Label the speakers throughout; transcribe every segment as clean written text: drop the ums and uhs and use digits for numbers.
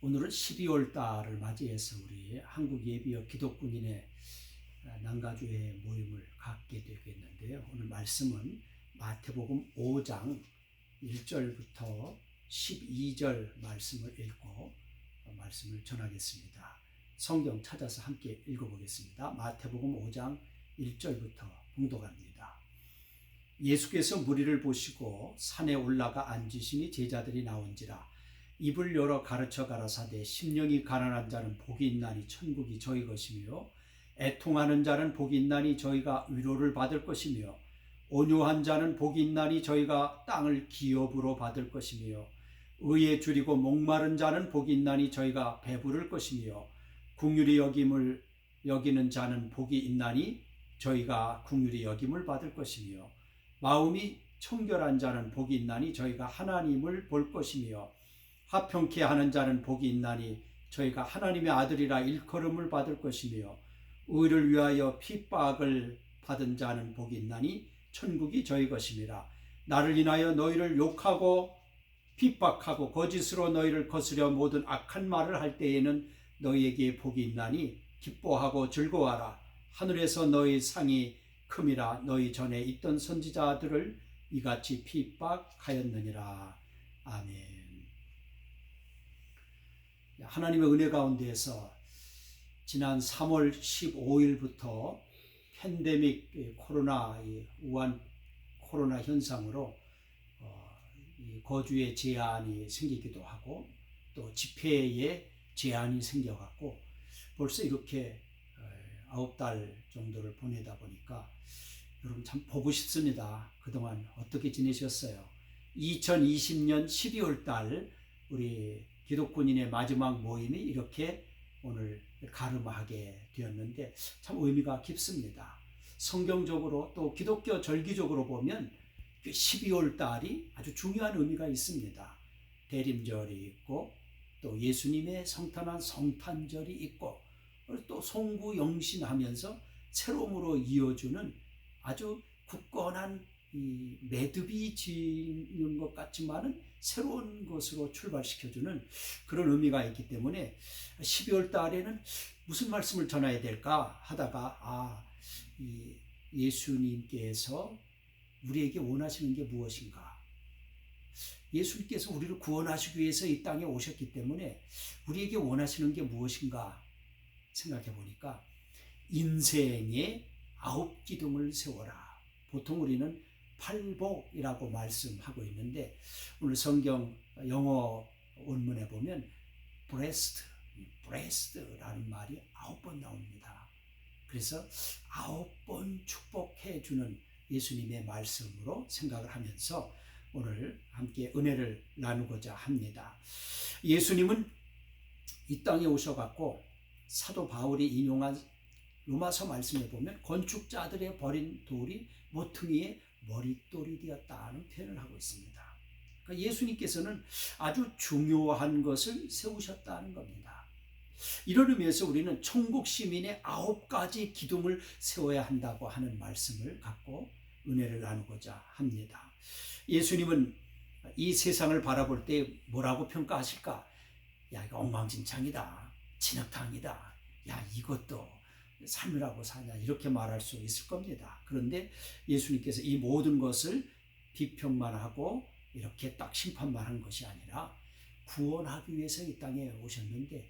Speaker 1: 오늘은 12월 달을 맞이해서 우리 한국 예비역 기독군인의 난가주의 모임을 갖게 되겠는데요. 오늘 말씀은 마태복음 5장 1절부터 12절 말씀을 읽고 말씀을 전하겠습니다. 성경 찾아서 함께 읽어보겠습니다. 마태복음 5장 1절부터 봉독합니다. 예수께서 무리를 보시고 산에 올라가 앉으시니 제자들이 나온지라. 입을 열어 가르쳐 가라사대 심령이 가난한 자는 복이 있나니 천국이 저희 것이며 애통하는 자는 복이 있나니 저희가 위로를 받을 것이며 온유한 자는 복이 있나니 저희가 땅을 기업으로 받을 것이며 의에 줄이고 목마른 자는 복이 있나니 저희가 배부를 것이며 긍휼히 여김을 여기는 자는 복이 있나니 저희가 긍휼히 여김을 받을 것이며 마음이 청결한 자는 복이 있나니 저희가 하나님을 볼 것이며 화평케 하는 자는 복이 있나니 저희가 하나님의 아들이라 일컬음을 받을 것이며 의를 위하여 핍박을 받은 자는 복이 있나니 천국이 저희 것임이라. 나를 인하여 너희를 욕하고 핍박하고 거짓으로 너희를 거스려 모든 악한 말을 할 때에는 너희에게 복이 있나니 기뻐하고 즐거워하라. 하늘에서 너희 상이 큼이라. 너희 전에 있던 선지자들을 이같이 핍박하였느니라. 아멘. 하나님의 은혜 가운데에서 지난 3월 15일부터 팬데믹 코로나 우한 코로나 현상으로 거주에 제한이 생기기도 하고 또 집회에 제한이 생겨갖고 벌써 이렇게 9달 정도를 보내다 보니까 여러분 참 보고 싶습니다. 그동안 어떻게 지내셨어요? 2020년 12월 달 우리 기독군인의 마지막 모임이 이렇게 오늘 가름하게 되었는데 참 의미가 깊습니다. 성경적으로 또 기독교 절기적으로 보면 12월 달이 아주 중요한 의미가 있습니다. 대림절이 있고 또 예수님의 성탄한 성탄절이 있고 또 송구영신하면서 새로움으로 이어주는 아주 굳건한 이 매듭이 지는 것 같지만은 새로운 것으로 출발시켜주는 그런 의미가 있기 때문에 12월 달에는 무슨 말씀을 전해야 될까 하다가 이 예수님께서 우리에게 원하시는 게 무엇인가? 예수님께서 우리를 구원하시기 위해서 이 땅에 오셨기 때문에 우리에게 원하시는 게 무엇인가 생각해 보니까 인생의 9기둥을 세워라. 보통 우리는 팔복이라고 말씀하고 있는데 오늘 성경 영어 원문에 보면 blessed라는 말이 9번 나옵니다. 그래서 9번 축복해 주는 예수님의 말씀으로 생각을 하면서 오늘 함께 은혜를 나누고자 합니다. 예수님은 이 땅에 오셔갖고 사도 바울이 인용한 로마서 말씀에 보면 건축자들의 버린 돌이 모퉁이의 머릿돌이 되었다는 표현을 하고 있습니다. 그러니까 예수님께서는 아주 중요한 것을 세우셨다는 겁니다. 이런 의미에서 우리는 천국 시민의 9가지 기둥을 세워야 한다고 하는 말씀을 갖고 은혜를 나누고자 합니다. 예수님은 이 세상을 바라볼 때 뭐라고 평가하실까? 야, 이거 엉망진창이다. 진흙탕이다. 야, 이것도 삶이라고 사냐 이렇게 말할 수 있을 겁니다. 그런데 예수님께서 이 모든 것을 비평만 하고 이렇게 딱 심판만 한 것이 아니라 구원하기 위해서 이 땅에 오셨는데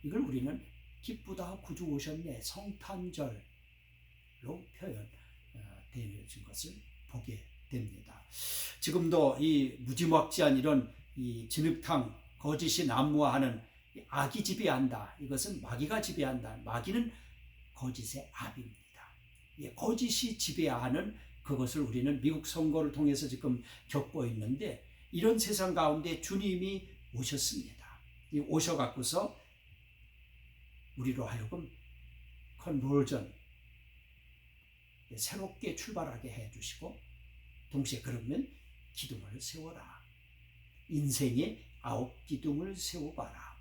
Speaker 1: 이걸 우리는 기쁘다 구주 오셨네 성탄절로 표현되어진 것을 보게 됩니다. 지금도 이 무지막지한 이런 이 진흙탕 거짓이 난무하는 악이 지배한다. 이것은 마귀가 지배한다. 마귀는 거짓의 압입니다. 거짓이 지배하는 그것을 우리는 미국 선거를 통해서 지금 겪고 있는데 이런 세상 가운데 주님이 오셨습니다. 오셔갖고서 우리로 하여금 컨버전 새롭게 출발하게 해주시고 동시에 그러면 기둥을 세워라. 인생의 9기둥을 세워봐라.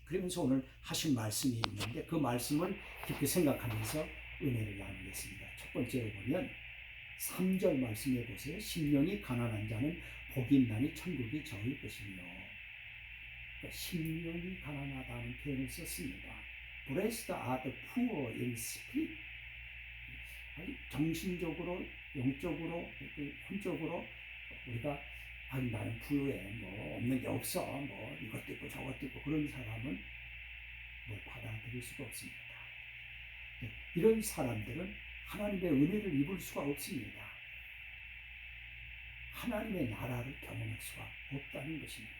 Speaker 1: 그러면서 오늘 하신 말씀이 있는데 그 말씀을 깊이 생각하면서 은혜를 나누겠습니다. 첫 번째로 보면 3절 말씀해 보세요. 심령이 가난한 자는 복이 있나니 천국이 저희 것이며 심령이 가난하다는 표현을 썼습니다. Blessed are the poor in spirit. 정신적으로, 영적으로, 혼적으로 우리가 나는 부유해, 뭐 없는 게 없어, 뭐 이것도 있고 저것도 있고 그런 사람은 뭘 받아들일 수가 없습니다. 이런 사람들은 하나님의 은혜를 입을 수가 없습니다. 하나님의 나라를 경험할 수가 없다는 것입니다.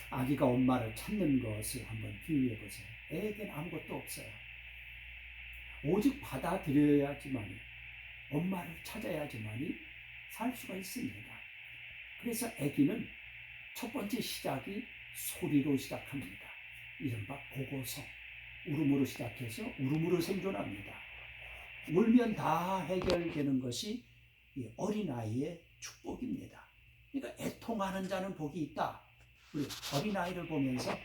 Speaker 1: 아기가 엄마를 찾는 것을 한번 비유해 보세요. 애에게는 아무것도 없어요. 오직 받아들여야지만이, 엄마를 찾아야지만이 살 수가 있습니다. 그래서 아기는 첫 번째 시작이 소리로 시작합니다. 이른바 보고성, 울음으로 시작해서 울음으로 생존합니다. 울면 다 해결되는 것이 이 어린아이의 축복입니다. 그러니까 애통하는 자는 복이 있다. 우리 어린아이를 보면서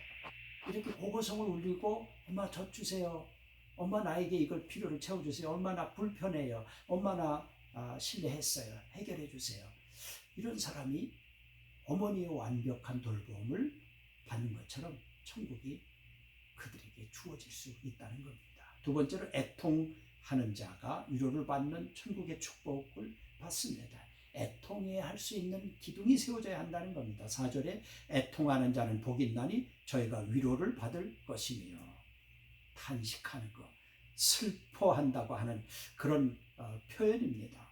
Speaker 1: 이렇게 보고성을 울리고 엄마 젖 주세요. 엄마 나에게 이걸 필요를 채워주세요. 얼마나 불편해요. 얼마나 실례했어요. 해결해 주세요. 이런 사람이 어머니의 완벽한 돌봄을 받는 것처럼 천국이 그들에게 주어질 수 있다는 겁니다. 두 번째로 애통하는 자가 위로를 받는 천국의 축복을 받습니다. 애통해야 할 수 있는 기둥이 세워져야 한다는 겁니다. 4절에 애통하는 자는 복이 있나니 저희가 위로를 받을 것이며, 탄식하는 것, 슬퍼한다고 하는 그런 표현입니다.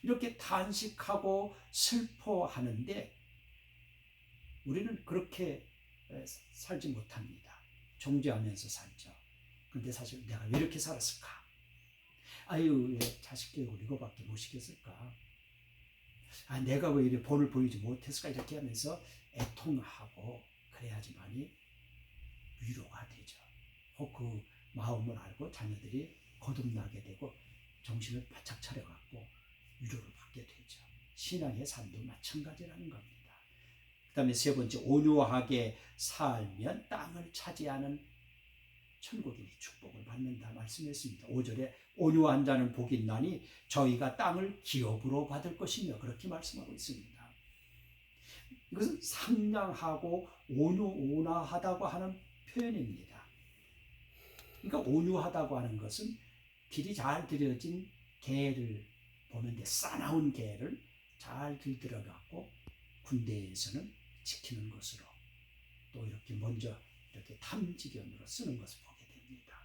Speaker 1: 이렇게 탄식하고 슬퍼하는데 우리는 그렇게 살지 못합니다. 정죄하면서 살죠. 근데 사실 내가 왜 이렇게 살았을까? 아유, 왜 자식 교육을 이거밖에 못 시켰을까? 내가 왜 이렇게 본을 보이지 못했을까? 이렇게 하면서 애통하고 그래야지만이 위로가 되죠. 그 마음을 알고 자녀들이 거듭나게 되고 정신을 바짝 차려갖고 위로를 받게 되죠. 신앙의 삶도 마찬가지라는 겁니다. 그 다음에 세 번째, 온유하게 살면 땅을 차지하는 천국의 축복을 받는다 말씀했습니다. 5절에 온유한 자는 복이 있나니 저희가 땅을 기업으로 받을 것이며, 그렇게 말씀하고 있습니다. 이것은 상냥하고 온화하다고 하는 표현입니다. 그러니까 온유하다고 하는 것은 길이 잘 들여진 개를 보는데, 싸나운 개를 잘 들들어갖고 군대에서는 지키는 것으로, 또 이렇게 먼저 이렇게 탐지견으로 쓰는 것을 보게 됩니다.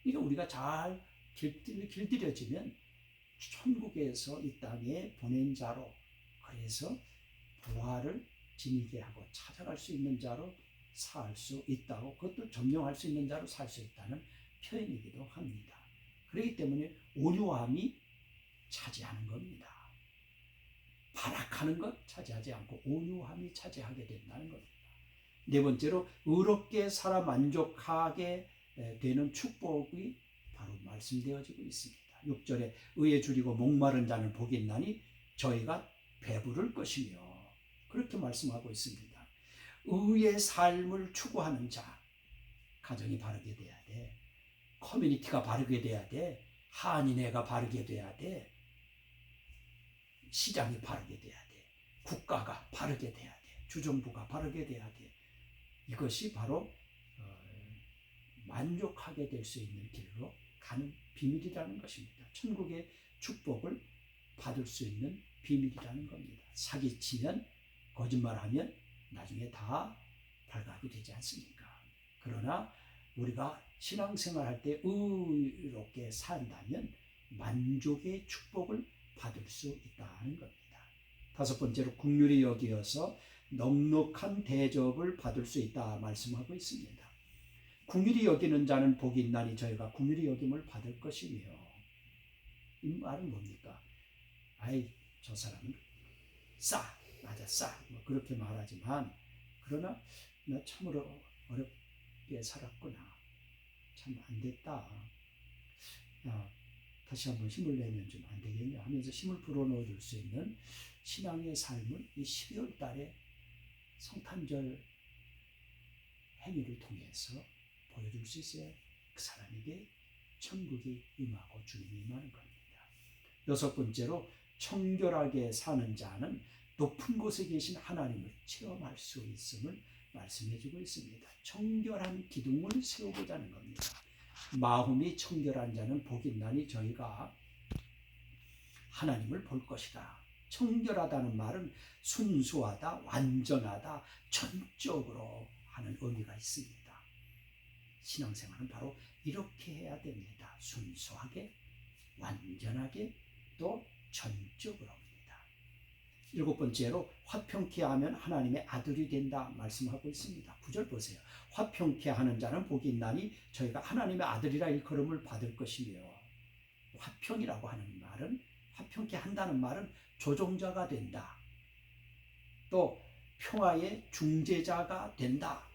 Speaker 1: 그러니까 우리가 잘 길들여지면 천국에서 이 땅에 보낸 자로, 그래서 부활을 지니게 하고 찾아갈 수 있는 자로 살 수 있다고, 그것도 점령할 수 있는 자로 살 수 있다는 표현이기도 합니다. 그렇기 때문에 온유함이 차지하는 겁니다. 발악하는 것 차지하지 않고 온유함이 차지하게 된다는 겁니다. 네 번째로, 의롭게 살아 만족하게 되는 축복이 바로 말씀되어지고 있습니다. 6절에 의에 줄이고 목마른 자는 복이 있나니 저희가 배부를 것이며, 그렇게 말씀하고 있습니다. 의의 삶을 추구하는 자, 가정이 바르게 돼야 돼. 커뮤니티가 바르게 돼야 돼. 한인회가 바르게 돼야 돼. 시장이 바르게 돼야 돼. 국가가 바르게 돼야 돼. 주정부가 바르게 돼야 돼. 이것이 바로 만족하게 될 수 있는 길로 가는 비밀이라는 것입니다. 천국의 축복을 받을 수 있는 비밀이라는 겁니다. 사기치면, 거짓말하면 나중에 다 발각이 되지 않습니까? 그러나 우리가 신앙생활 할 때 의롭게 산다면 만족의 축복을 받을 수 있다는 겁니다. 다섯 번째로, 긍휼히 여기어서 넉넉한 대접을 받을 수 있다 말씀하고 있습니다. 긍휼히 여기는 자는 복이 있나니 저희가 긍휼히 여김을 받을 것이며, 이 말은 뭡니까? 저 사람은 맞아, 뭐 그렇게 말하지만, 그러나 나 참으로 어렵게 살았구나, 참 안 됐다, 다시 한번 힘을 내면 좀 안 되겠냐 하면서 힘을 불어넣어 줄 수 있는 신앙의 삶을 이 12월 달에 성탄절 행위를 통해서 보여줄 수 있어야 그 사람에게 천국이 임하고 주님이 임하는 겁니다. 여섯 번째로, 청결하게 사는 자는 높은 곳에 계신 하나님을 체험할 수 있음을 말씀해 주고 있습니다. 청결한 기둥을 세워보자는 겁니다. 마음이 청결한 자는 복이 있나니 저희가 하나님을 볼 것이다. 청결하다는 말은 순수하다, 완전하다, 전적으로 하는 의미가 있습니다. 신앙생활은 바로 이렇게 해야 됩니다. 순수하게, 완전하게, 또 전적으로입니다. 7번째로 화평케 하면 하나님의 아들이 된다 말씀하고 있습니다. 9절 보세요. 화평케 하는 자는 복이 있나니 저희가 하나님의 아들이라 일컬음을 받을 것이며, 화평이라고 하는 말은, 화평케 한다는 말은 조종자가 된다. 또 평화의 중재자가 된다.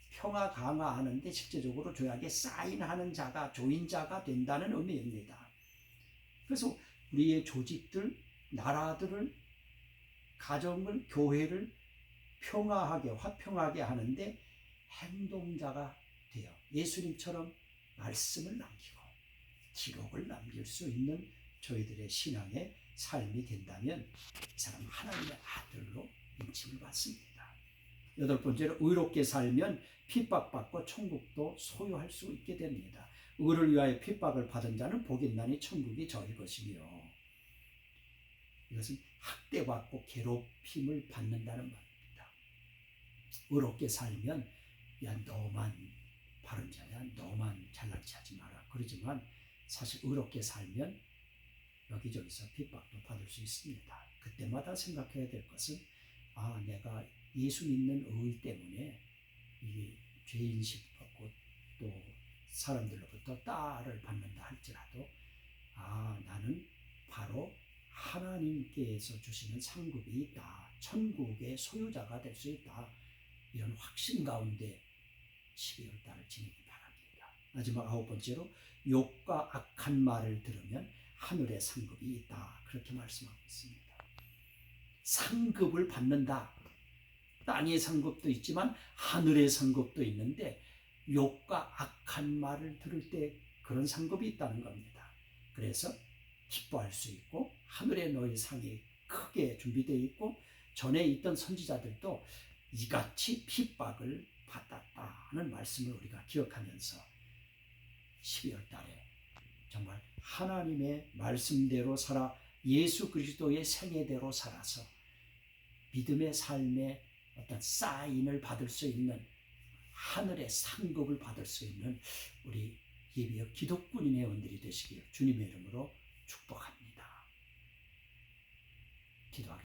Speaker 1: 평화 강화하는데 실제적으로 조약에 사인하는 자가, 조인자가 된다는 의미입니다. 그래서 우리의 조직들, 나라들을, 가정을, 교회를 평화하게, 화평하게 하는데 행동자가 되어 예수님처럼 말씀을 남기고 기록을 남길 수 있는 저희들의 신앙의 삶이 된다면 이 사람은 하나님의 아들로 인칭을 받습니다. 8번째로 의롭게 살면 핍박받고 천국도 소유할 수 있게 됩니다. 의를 위하여 핍박을 받은 자는 복이 있나니 천국이 저희 것이며, 이것은 학대받고 괴롭힘을 받는다는 말입니다. 의롭게 살면 야 너만 바른 자냐, 너만 잘난 체 하지 마라 그러지만 사실 의롭게 살면 여기저기서 핍박도 받을 수 있습니다. 그때마다 생각해야 될 것은 내가 예수 믿는 의 때문에 이 죄인식 받고 또 사람들로부터 따를 받는다 할지라도 나는 바로 하나님께서 주시는 상급이 있다. 천국의 소유자가 될 수 있다. 이런 확신 가운데 12월 달을 지내기 바랍니다. 마지막 9번째로 욕과 악한 말을 들으면 하늘의 상급이 있다. 그렇게 말씀하고 있습니다. 상급을 받는다. 땅의 상급도 있지만 하늘의 상급도 있는데 욕과 악한 말을 들을 때 그런 상급이 있다는 겁니다. 그래서 기뻐할 수 있고 하늘에 놓일 상이 크게 준비되어 있고 전에 있던 선지자들도 이같이 핍박을 받았다는 말씀을 우리가 기억하면서 12월 달에 정말 하나님의 말씀대로 살아 예수 그리스도의 생애대로 살아서 믿음의 삶의 어떤 사인을 받을 수 있는, 하늘의 상급을 받을 수 있는 우리 예비역 기독군인 회원들이 되시길 주님의 이름으로 축복합니다. 기도하겠습니다.